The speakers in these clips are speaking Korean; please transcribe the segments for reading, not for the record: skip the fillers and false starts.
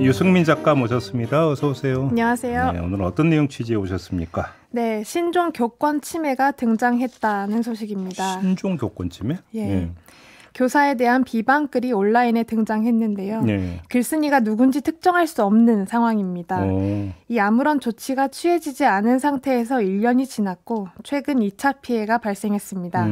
유승민 작가 모셨습니다. 어서 오세요. 안녕하세요. 네, 오늘 어떤 내용 취재해 오셨습니까? 네, 신종 교권 침해가 등장했다는 소식입니다. 신종 교권 침해? 예. 네. 교사에 대한 비방글이 온라인에 등장했는데요. 네. 글쓴이가 누군지 특정할 수 없는 상황입니다. 오. 이 아무런 조치가 취해지지 않은 상태에서 1년이 지났고 최근 2차 피해가 발생했습니다.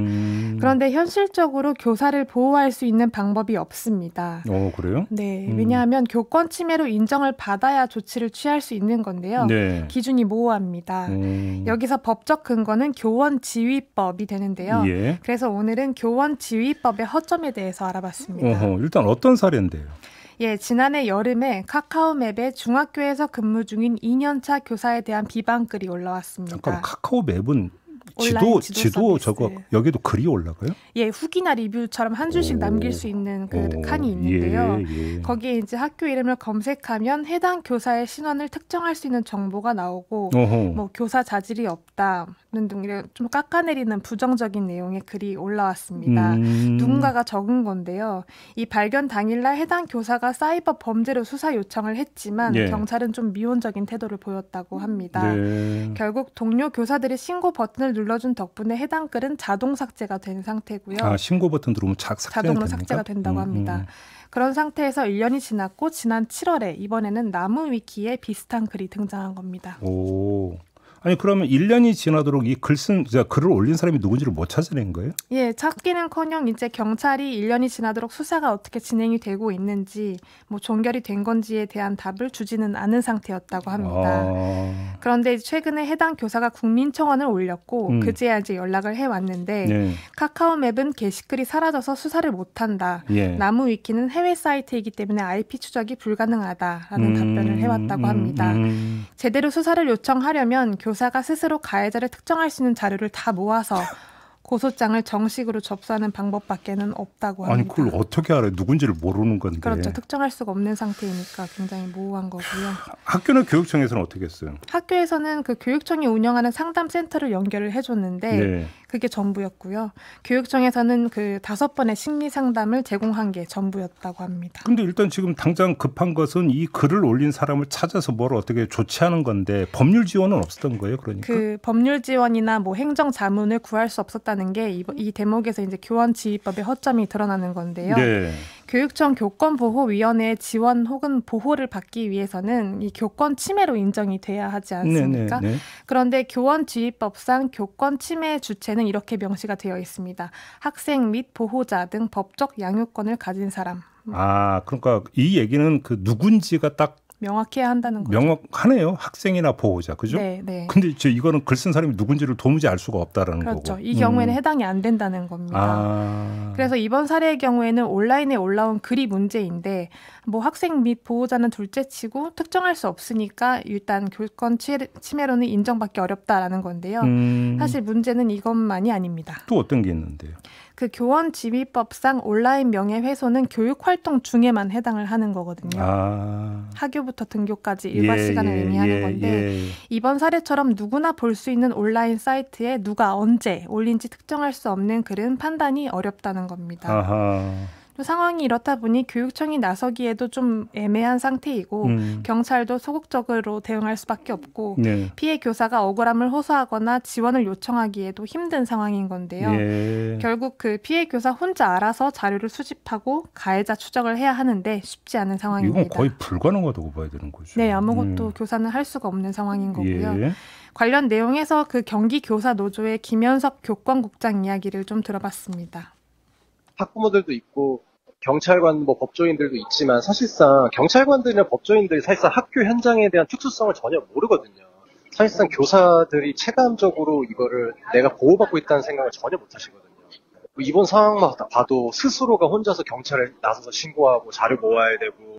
그런데 현실적으로 교사를 보호할 수 있는 방법이 없습니다. 그래요? 네, 왜냐하면 교권 침해로 인정을 받아야 조치를 취할 수 있는 건데요. 네. 기준이 모호합니다. 여기서 법적 근거는 교원지휘법이 되는데요. 예. 그래서 오늘은 교원지휘법의 허점에 대해서 알아봤습니다. 일단 어떤 사례인데요? 예, 지난해 여름에 카카오맵에 중학교에서 근무 중인 2년차 교사에 대한 비방글이 올라왔습니다. 잠깐, 카카오맵은 온라인 지도 서비스. 저거 여기도 글이 올라가요? 예, 후기나 리뷰처럼 한 줄씩 남길 수 있는 그 칸이 있는데요. 예. 거기에 이제 학교 이름을 검색하면 해당 교사의 신원을 특정할 수 있는 정보가 나오고 뭐 교사 자질이 없다는 등 이런 좀 깎아내리는 부정적인 내용의 글이 올라왔습니다. 누군가가 적은 건데요. 이 발견 당일날 해당 교사가 사이버 범죄로 수사 요청을 했지만 예. 경찰은 좀 미온적인 태도를 보였다고 합니다. 네. 결국 동료 교사들이 신고 버튼을 눌러준 덕분에 해당 글은 자동 삭제가 된 상태고요. 아, 신고 버튼 누르면 자동으로 삭제가 된다고 합니다. 그런 상태에서 1년이 지났고 지난 7월에 이번에는 나무 위키에 비슷한 글이 등장한 겁니다. 오. 아니 그러면 1년이 지나도록 이 글을 올린 사람이 누군지를 못 찾아낸 거예요? 예, 찾기는커녕 이제 경찰이 1년이 지나도록 수사가 어떻게 진행이 되고 있는지 뭐 종결이 된 건지에 대한 답을 주지는 않은 상태였다고 합니다. 그런데 최근에 해당 교사가 국민청원을 올렸고 그제야 이제 연락을 해왔는데 네. 카카오맵은 게시글이 사라져서 수사를 못한다. 예. 나무 위키는 해외 사이트이기 때문에 IP 추적이 불가능하다라는 답변을 해왔다고 합니다. 제대로 수사를 요청하려면 교사가 스스로 가해자를 특정할 수 있는 자료를 다 모아서 고소장을 정식으로 접수하는 방법밖에는 없다고 합니다. 아니 그걸 어떻게 알아요? 누군지를 모르는 건데. 그렇죠. 특정할 수가 없는 상태이니까 굉장히 모호한 거고요. 학교는 교육청에서는 어떻게 했어요? 학교에서는 그 교육청이 운영하는 상담센터를 연결을 해줬는데 네. 그게 전부였고요. 교육청에서는 그 5번의 심리 상담을 제공한 게 전부였다고 합니다. 근데 일단 지금 당장 급한 것은 이 글을 올린 사람을 찾아서 뭘 어떻게 조치하는 건데 법률 지원은 없었던 거예요, 그러니까? 그 법률 지원이나 뭐 행정 자문을 구할 수 없었다는 게 이 대목에서 이제 교원지휘법의 허점이 드러나는 건데요. 네. 교육청 교권보호위원회의 지원 혹은 보호를 받기 위해서는 이 교권 침해로 인정이 돼야 하지 않습니까? 네. 그런데 교원지휘법상 교권 침해의 주체는 이렇게 명시가 되어 있습니다. 학생 및 보호자 등 법적 양육권을 가진 사람. 아, 그러니까 이 얘기는 그 누군지가 딱 명확해야 한다는 거죠. 명확하네요. 학생이나 보호자, 그죠? 네. 근데 이거는 글 쓴 사람이 누군지를 도무지 알 수가 없다라는 거고. 그렇죠. 이 경우에는 해당이 안 된다는 겁니다. 그래서 이번 사례의 경우에는 온라인에 올라온 글이 문제인데 뭐 학생 및 보호자는 둘째치고 특정할 수 없으니까 일단 교권 침해로는 인정받기 어렵다라는 건데요. 사실 문제는 이것만이 아닙니다. 또 어떤 게 있는데요? 그 교원지휘법상 온라인 명예훼손은 교육활동 중에만 해당을 하는 거거든요. 학교부터 등교까지 일과 시간을 의미하는 건데 이번 사례처럼 누구나 볼 수 있는 온라인 사이트에 누가 언제 올린지 특정할 수 없는 글은 판단이 어렵다는 겁니다. 아하. 상황이 이렇다 보니 교육청이 나서기에도 좀 애매한 상태이고 경찰도 소극적으로 대응할 수밖에 없고 네. 피해 교사가 억울함을 호소하거나 지원을 요청하기에도 힘든 상황인 건데요. 결국 그 피해 교사 혼자 알아서 자료를 수집하고 가해자 추적을 해야 하는데 쉽지 않은 상황입니다. 이건 거의 불가능하다고 봐야 되는 거죠. 네, 아무것도 교사는 할 수가 없는 상황인 거고요. 관련 내용에서 그 경기교사노조의 김현석 교권국장 이야기를 좀 들어봤습니다. 학부모들도 있고 경찰관, 법조인들도 있지만 사실상 경찰관들이나 법조인들이 사실상 학교 현장에 대한 특수성을 전혀 모르거든요. 사실상 교사들이 체감적으로 이거를 내가 보호받고 있다는 생각을 전혀 못 하시거든요. 이번 상황만 봐도 스스로가 혼자서 경찰에 나서서 신고하고 자료 모아야 되고.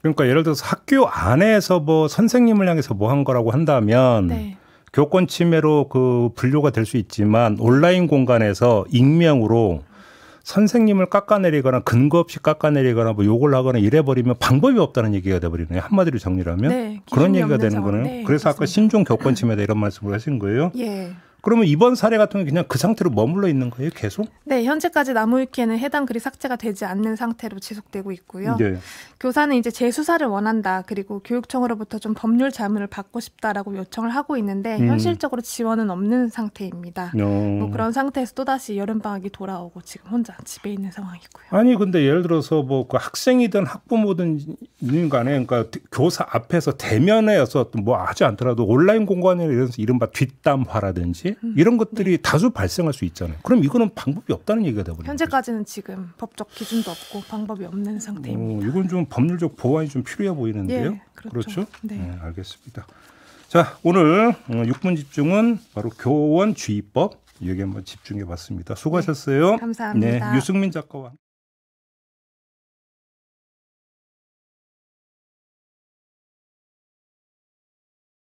그러니까 예를 들어서 학교 안에서 선생님을 향해서 뭐 한 거라고 한다면 교권 침해로 그 분류가 될 수 있지만 온라인 공간에서 익명으로 선생님을 깎아내리거나 근거 없이 깎아내리거나 욕을 하거나 이래버리면 방법이 없다는 얘기가 돼버리네요. 한마디로 정리를 하면. 그런 얘기가 되는 거네요. 그래서 그렇습니다. 아까 신종 교권 침해다 이런 말씀을 하신 거예요. 그러면 이번 사례 같은 경우 그냥 그 상태로 머물러 있는 거예요, 계속? 네, 현재까지 나무위키에는 해당 글이 삭제가 되지 않는 상태로 지속되고 있고요. 네. 교사는 이제 재수사를 원한다. 그리고 교육청으로부터 좀 법률 자문을 받고 싶다라고 요청을 하고 있는데 현실적으로 지원은 없는 상태입니다. 뭐 그런 상태에서 또다시 여름방학이 돌아오고 지금 혼자 집에 있는 상황이고요. 아니 근데 예를 들어서 뭐 그 학생이든 학부모든 간에 그러니까 교사 앞에서 대면에서 뭐 하지 않더라도 온라인 공간에 이래서 이른바 뒷담화라든지 이런 것들이 다수 발생할 수 있잖아요. 그럼 이거는 방법이 없다는 얘기가 되버려요. 현재까지는 지금 법적 기준도 없고 방법이 없는 상태입니다. 이건 좀 법률적 보완이 좀 필요해 보이는데요. 예, 그렇죠? 네, 알겠습니다. 자, 오늘 6분 집중은 바로 교원주의법 여기 한번 집중해 봤습니다. 수고하셨어요. 네, 감사합니다. 네, 유승민 작가와